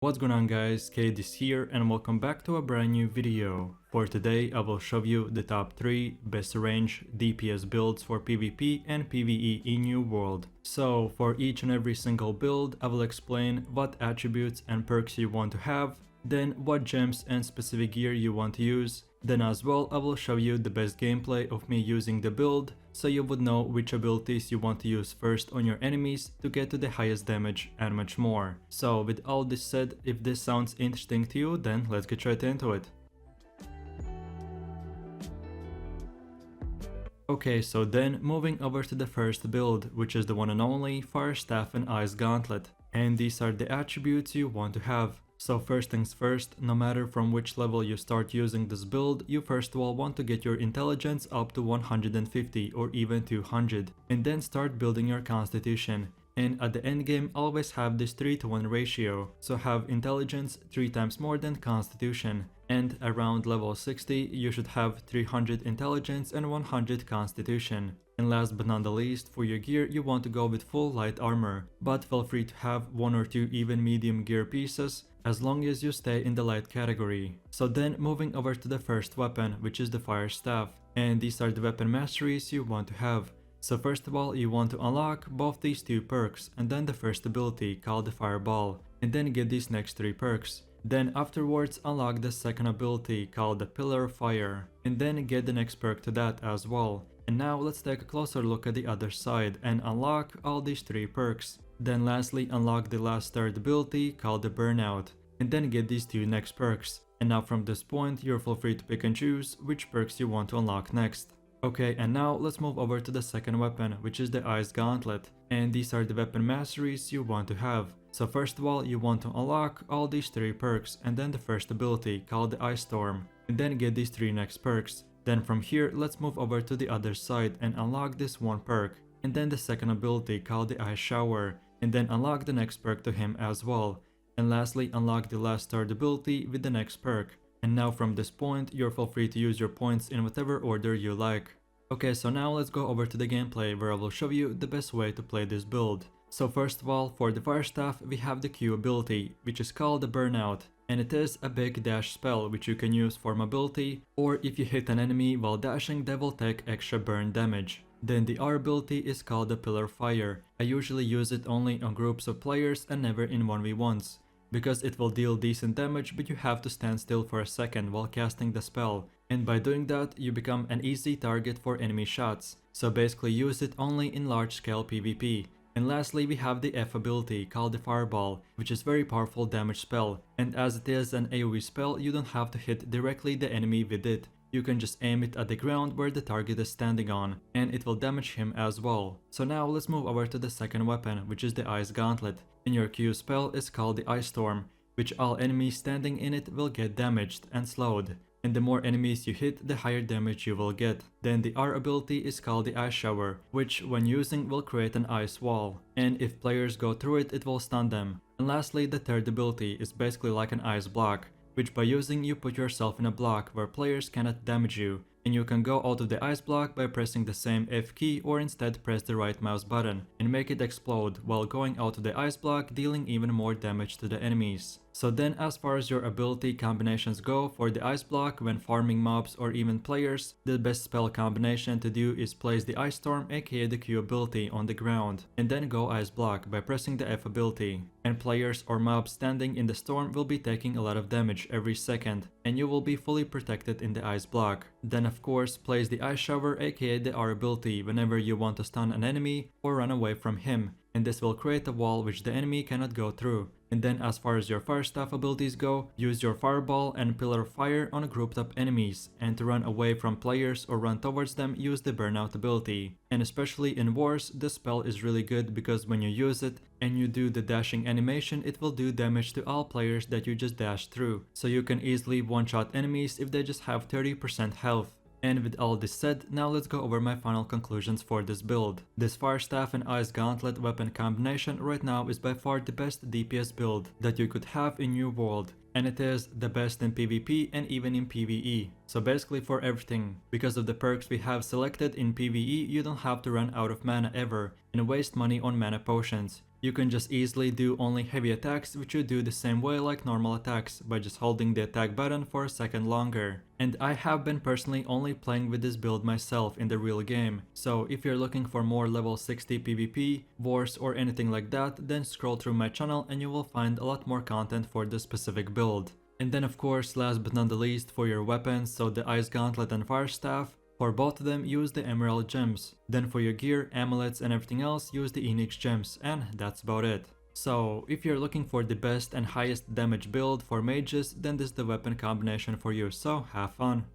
What's going on guys, Kade is here and welcome back to a brand new video. For today I will show you the top 3 best range DPS builds for PvP and PvE in New World. So for each and every single build I will explain what attributes and perks you want to have, then what gems and specific gear you want to use. Then as well I will show you the best gameplay of me using the build, so you would know which abilities you want to use first on your enemies to get to the highest damage and much more. So with all this said, if this sounds interesting to you, then let's get right into it. Okay, so then moving over to the first build, which is the one and only Fire Staff and Ice Gauntlet. And these are the attributes you want to have. So first things first, no matter from which level you start using this build, you first of all want to get your intelligence up to 150 or even 200, and then start building your constitution. And at the end game always have this 3:1 ratio, so have intelligence 3 times more than constitution. And around level 60 you should have 300 intelligence and 100 constitution. And last but not the least, for your gear you want to go with full light armor, but feel free to have 1 or 2 even medium gear pieces, as long as you stay in the light category. So then moving over to the first weapon, which is the Fire Staff, and these are the weapon masteries you want to have. So first of all you want to unlock both these 2 perks, and then the first ability called the Fireball, and then get these next 3 perks. Then afterwards unlock the second ability called the Pillar of Fire, and then get the next perk to that as well. And now let's take a closer look at the other side and unlock all these 3 perks. Then lastly unlock the last third ability called the Burnout, and then get these 2 next perks. And now from this point you're feel free to pick and choose which perks you want to unlock next. Okay, and now let's move over to the second weapon, which is the Ice Gauntlet, and these are the weapon masteries you want to have. So first of all you want to unlock all these 3 perks, and then the first ability called the Ice Storm, and then get these 3 next perks. Then from here let's move over to the other side and unlock this 1 perk, and then the second ability called the Ice Shower, and then unlock the next perk to him as well. And lastly unlock the last third ability with the next perk. And now from this point you're feel free to use your points in whatever order you like. Okay, so now let's go over to the gameplay where I will show you the best way to play this build. So first of all, for the Fire Staff we have the Q ability, which is called the Burnout, and it is a big dash spell which you can use for mobility, or if you hit an enemy while dashing they will take extra burn damage. Then the R ability is called the Pillar of Fire. I usually use it only on groups of players and never in 1v1s, because it will deal decent damage but you have to stand still for a second while casting the spell, and by doing that you become an easy target for enemy shots, so basically use it only in large scale PvP. And lastly we have the F ability called the Fireball, which is very powerful damage spell, and as it is an AoE spell you don't have to hit directly the enemy with it. You can just aim it at the ground where the target is standing on, and it will damage him as well. So now let's move over to the second weapon, which is the Ice Gauntlet. And your Q spell is called the Ice Storm, which all enemies standing in it will get damaged and slowed. And the more enemies you hit, the higher damage you will get. Then the R ability is called the Ice Shower, which when using will create an ice wall, and if players go through it, it will stun them. And lastly the third ability is basically like an ice block, which by using you put yourself in a block where players cannot damage you, and you can go out of the ice block by pressing the same F key or instead press the right mouse button and make it explode while going out of the ice block, dealing even more damage to the enemies. So then as far as your ability combinations go, for the ice block when farming mobs or even players, the best spell combination to do is place the Ice Storm aka the Q ability on the ground and then go ice block by pressing the F ability. And players or mobs standing in the storm will be taking a lot of damage every second, and you will be fully protected in the ice block. Then of course place the Ice Shower aka the R ability whenever you want to stun an enemy or run away from him, and this will create a wall which the enemy cannot go through. And then as far as your Fire Staff abilities go, use your Fireball and Pillar of Fire on grouped up enemies, and to run away from players or run towards them use the Burnout ability. And especially in wars, this spell is really good because when you use it and you do the dashing animation, it will do damage to all players that you just dash through, so you can easily one-shot enemies if they just have 30% health. And with all this said, now let's go over my final conclusions for this build. This Fire Staff and Ice Gauntlet weapon combination right now is by far the best DPS build that you could have in New World, and it is the best in PvP and even in PvE. So basically for everything. Because of the perks we have selected in PvE, you don't have to run out of mana ever and waste money on mana potions. You can just easily do only heavy attacks, which you do the same way like normal attacks, by just holding the attack button for a second longer. And I have been personally only playing with this build myself in the real game, so if you're looking for more level 60 PvP, wars or anything like that, then scroll through my channel and you will find a lot more content for this specific build. And then of course, last but not the least, for your weapons, so the Ice Gauntlet and Fire Staff, for both of them use the Emerald Gems. Then for your gear, amulets and everything else, use the Onyx Gems, and that's about it. So if you're looking for the best and highest damage build for mages, then this is the weapon combination for you, so have fun.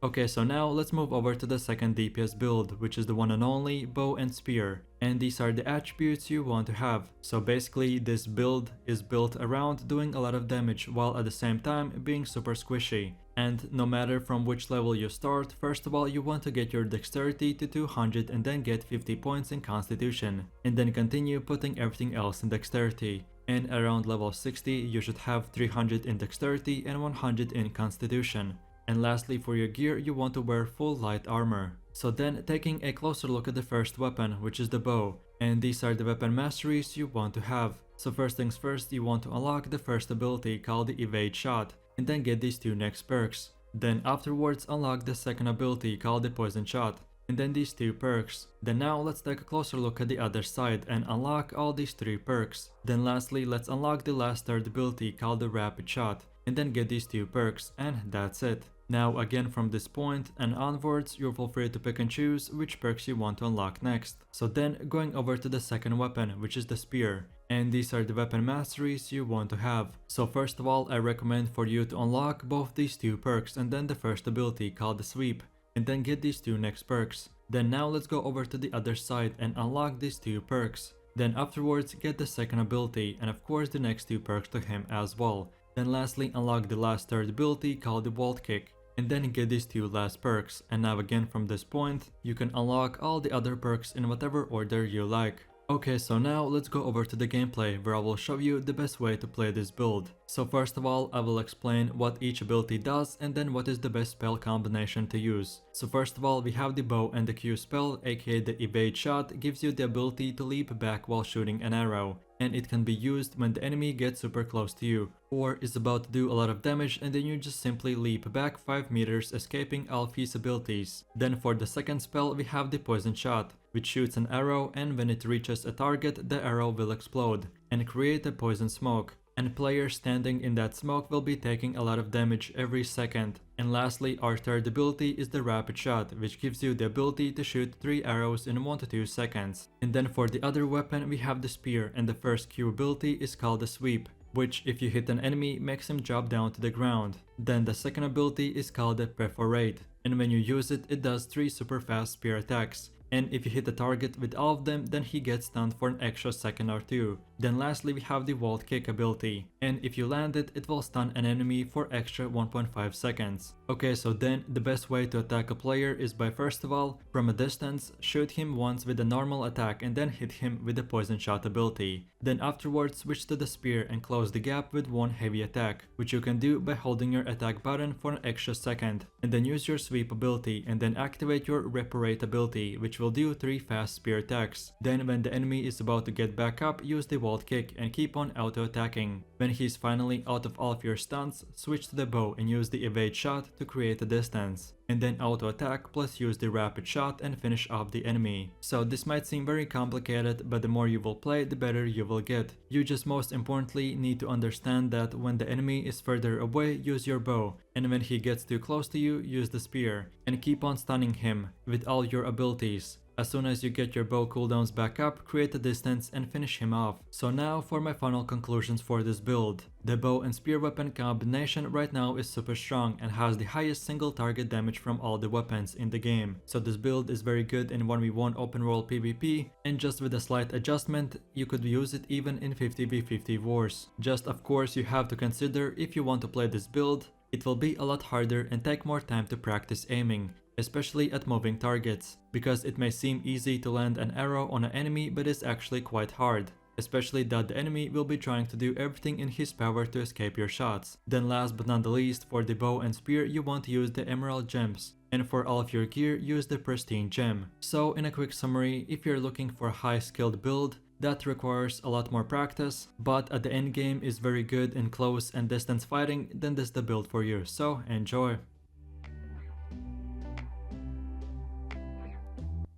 Okay, so now let's move over to the second DPS build, which is the one and only bow and spear. And these are the attributes you want to have. So basically this build is built around doing a lot of damage while at the same time being super squishy. And no matter from which level you start, first of all you want to get your dexterity to 200 and then get 50 points in constitution. And then continue putting everything else in dexterity. And around level 60 you should have 300 in dexterity and 100 in constitution. And lastly, for your gear, you want to wear full light armor. So then, taking a closer look at the first weapon, which is the bow, and these are the weapon masteries you want to have. So first things first, you want to unlock the first ability called the Evade Shot, and then get these two next perks. Then afterwards, unlock the second ability called the Poison Shot, and then these two perks. Then now let's take a closer look at the other side and unlock all these three perks. Then lastly, let's unlock the last third ability called the Rapid Shot, and then get these two perks, and that's it. Now again from this point and onwards, you're feel free to pick and choose which perks you want to unlock next. So then going over to the second weapon, which is the spear. And these are the weapon masteries you want to have. So first of all, I recommend for you to unlock both these two perks and then the first ability called the sweep. And then get these two next perks. Then now let's go over to the other side and unlock these two perks. Then afterwards get the second ability and of course the next two perks to him as well. Then lastly unlock the last third ability called the Vault Kick. And then get these two last perks, and now again from this point, you can unlock all the other perks in whatever order you like. Okay, so now let's go over to the gameplay where I will show you the best way to play this build. So first of all, I will explain what each ability does and then what is the best spell combination to use. So first of all, we have the bow and the Q spell, aka the Evade Shot, gives you the ability to leap back while shooting an arrow. And it can be used when the enemy gets super close to you, or is about to do a lot of damage and then you just simply leap back 5 meters escaping all of his abilities. Then for the second spell we have the Poison Shot, which shoots an arrow and when it reaches a target the arrow will explode and create a poison smoke. And players standing in that smoke will be taking a lot of damage every second. And lastly, our third ability is the Rapid Shot, which gives you the ability to shoot 3 arrows in 1 to 2 seconds. And then for the other weapon we have the spear, and the first Q ability is called the Sweep, which if you hit an enemy makes him drop down to the ground. Then the second ability is called the Perforate, and when you use it, it does 3 super fast spear attacks. And if you hit the target with all of them, then he gets stunned for an extra second or 2. Then lastly we have the Vault Kick ability, and if you land it, it will stun an enemy for extra 1.5 seconds. Okay, so then the best way to attack a player is by first of all, from a distance, shoot him once with a normal attack and then hit him with the Poison Shot ability. Then afterwards switch to the spear and close the gap with one heavy attack, which you can do by holding your attack button for an extra second. And then use your sweep ability and then activate your reparate ability, which will do 3 fast spear attacks. Then when the enemy is about to get back up, use the Vault Kick and keep on auto attacking. When he's finally out of all of your stunts, switch to the bow and use the Evade Shot to create a distance. And then auto attack plus use the Rapid Shot and finish off the enemy. So this might seem very complicated, but the more you will play, the better you will get. You just most importantly need to understand that when the enemy is further away, use your bow, and when he gets too close to you, use the spear, and keep on stunning him with all your abilities. As soon as you get your bow cooldowns back up, create a distance and finish him off. So now for my final conclusions for this build. The bow and spear weapon combination right now is super strong and has the highest single target damage from all the weapons in the game. So this build is very good in 1v1 open world PvP, and just with a slight adjustment, you could use it even in 50v50 wars. Just of course you have to consider if you want to play this build, it will be a lot harder and take more time to practice aiming, especially at moving targets, because it may seem easy to land an arrow on an enemy but is actually quite hard, especially that the enemy will be trying to do everything in his power to escape your shots. Then last but not the least, for the bow and spear you want to use the Emerald Gems, And for all of your gear, use the pristine gem. So in a quick summary, if you're looking for a high skilled build, that requires a lot more practice, but at the end game is very good in close and distance fighting, then this is the build for you, so enjoy!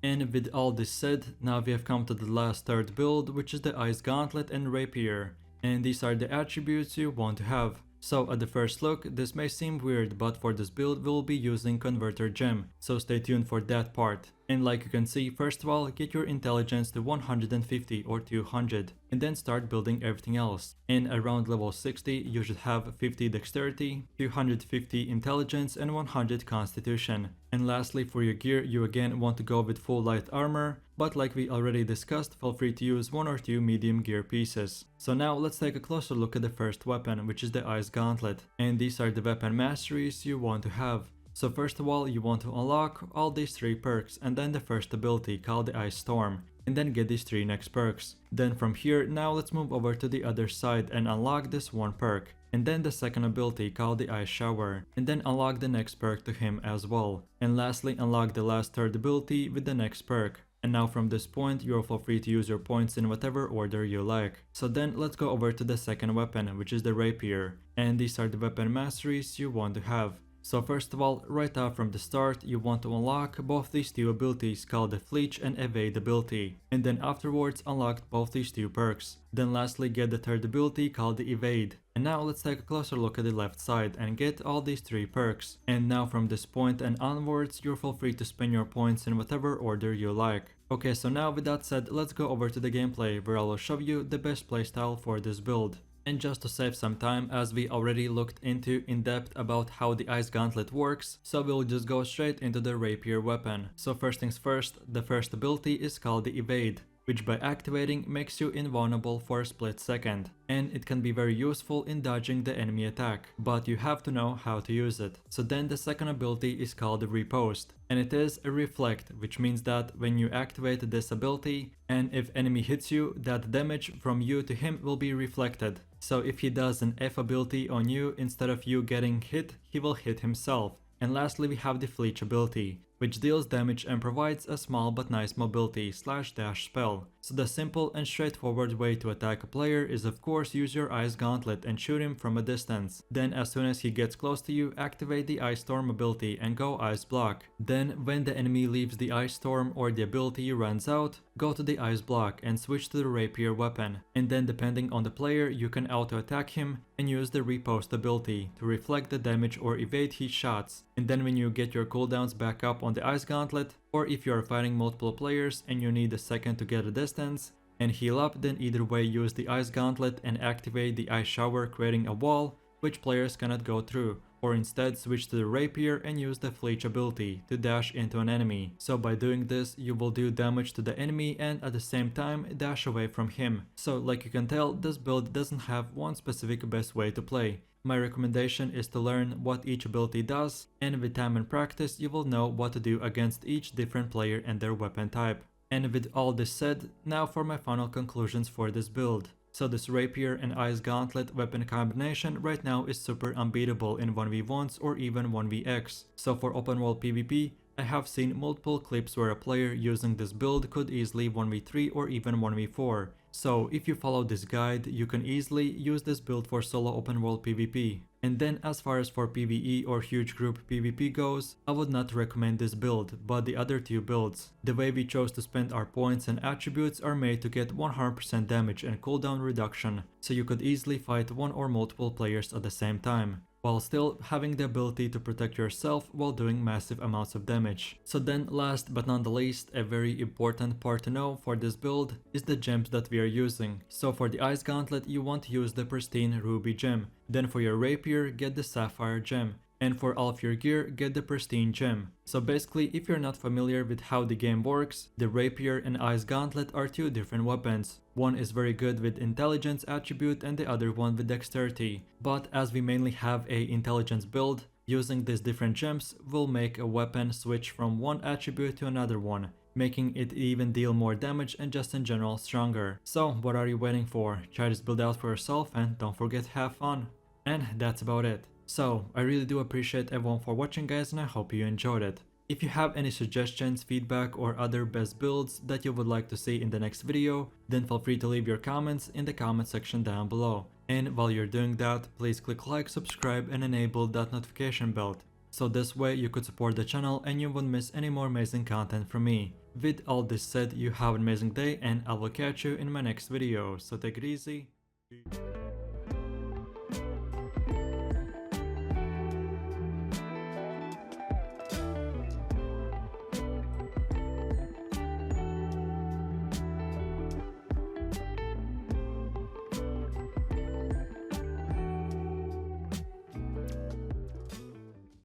And with all this said, now we have come to the last third build, which is the Ice Gauntlet and Rapier, and these are the attributes you want to have. So at the first look, this may seem weird, but for this build we'll be using Converter Gem, so stay tuned for that part. And like you can see, first of all, get your intelligence to 150 or 200, and then start building everything else. And around level 60, you should have 50 dexterity, 250 intelligence, and 100 constitution. And lastly, for your gear, you again want to go with full light armor, but like we already discussed, feel free to use 1 or 2 medium gear pieces. So now let's take a closer look at the first weapon, which is the Ice Gauntlet. And these are the weapon masteries you want to have. So first of all, you want to unlock all these 3 perks and then the first ability called the Ice Storm, and then get these 3 next perks. Then from here, now let's move over to the other side and unlock this 1 perk, and then the second ability called the Ice Shower, and then unlock the next perk to him as well. And lastly, unlock the last third ability with the next perk. And now from this point, you're feel free to use your points in whatever order you like. So then let's go over to the second weapon, which is the Rapier, and these are the weapon masteries you want to have. So first of all, right out from the start, you want to unlock both these 2 abilities called the Fleech and Evade ability, and then afterwards unlock both these 2 perks. Then lastly get the third ability called the Evade. And now let's take a closer look at the left side and get all these 3 perks. And now from this point and onwards, you're feel free to spend your points in whatever order you like. Okay, so now with that said, let's go over to the gameplay where I will show you the best playstyle for this build. And just to save some time, as we already looked into in depth about how the Ice Gauntlet works, so we'll just go straight into the Rapier weapon. So first things first, the first ability is called the Evade, which by activating makes you invulnerable for a split second, and it can be very useful in dodging the enemy attack, but you have to know how to use it. So then the second ability is called the Riposte, and it is a Reflect, which means that when you activate this ability, and if enemy hits you, that damage from you to him will be reflected. So if he does an F ability on you, instead of you getting hit, he will hit himself. And lastly, we have the Fleech ability, which deals damage and provides a small but nice mobility / dash spell. So the simple and straightforward way to attack a player is of course use your Ice Gauntlet and shoot him from a distance. Then as soon as he gets close to you, activate the Ice Storm ability and go Ice Block. Then when the enemy leaves the Ice Storm or the ability runs out, go to the Ice Block and switch to the Rapier weapon. And then depending on the player, you can auto attack him and use the Riposte ability to reflect the damage or evade his shots. And then when you get your cooldowns back up on the Ice Gauntlet, or if you are fighting multiple players and you need a second to get a distance and heal up, then either way use the Ice Gauntlet and activate the Ice Shower, creating a wall which players cannot go through, or instead switch to the Rapier and use the Fleech ability to dash into an enemy. So by doing this, you will do damage to the enemy and at the same time dash away from him. So like you can tell, this build doesn't have one specific best way to play. My recommendation is to learn what each ability does, and with time and practice you will know what to do against each different player and their weapon type. And with all this said, now for my final conclusions for this build. So this Rapier and Ice Gauntlet weapon combination right now is super unbeatable in 1v1s or even 1vx. So for open world PvP, I have seen multiple clips where a player using this build could easily 1v3 or even 1v4. So if you follow this guide, you can easily use this build for solo open world PvP. And then as far as for PvE or huge group PvP goes, I would not recommend this build, but the other 2 builds. The way we chose to spend our points and attributes are made to get 100% damage and cooldown reduction, so you could easily fight 1 or multiple players at the same time, while still having the ability to protect yourself while doing massive amounts of damage. So then last but not the least, a very important part to know for this build is the gems that we are using. So for the Ice Gauntlet, you want to use the pristine Ruby gem. Then for your Rapier, get the Sapphire gem. And for all of your gear, get the pristine gem. So basically, if you're not familiar with how the game works, the Rapier and Ice Gauntlet are 2 different weapons. One is very good with intelligence attribute and the other one with dexterity. But as we mainly have a intelligence build, using these different gems will make a weapon switch from one attribute to another one, making it even deal more damage and just in general stronger. So what are you waiting for? Try this build out for yourself and don't forget to have fun. And that's about it. So I really do appreciate everyone for watching, guys, and I hope you enjoyed it. If you have any suggestions, feedback, or other best builds that you would like to see in the next video, then feel free to leave your comments in the comment section down below. And while you're doing that, please click like, subscribe, and enable that notification bell. So this way you could support the channel and you won't miss any more amazing content from me. With all this said, you have an amazing day and I will catch you in my next video. So take it easy.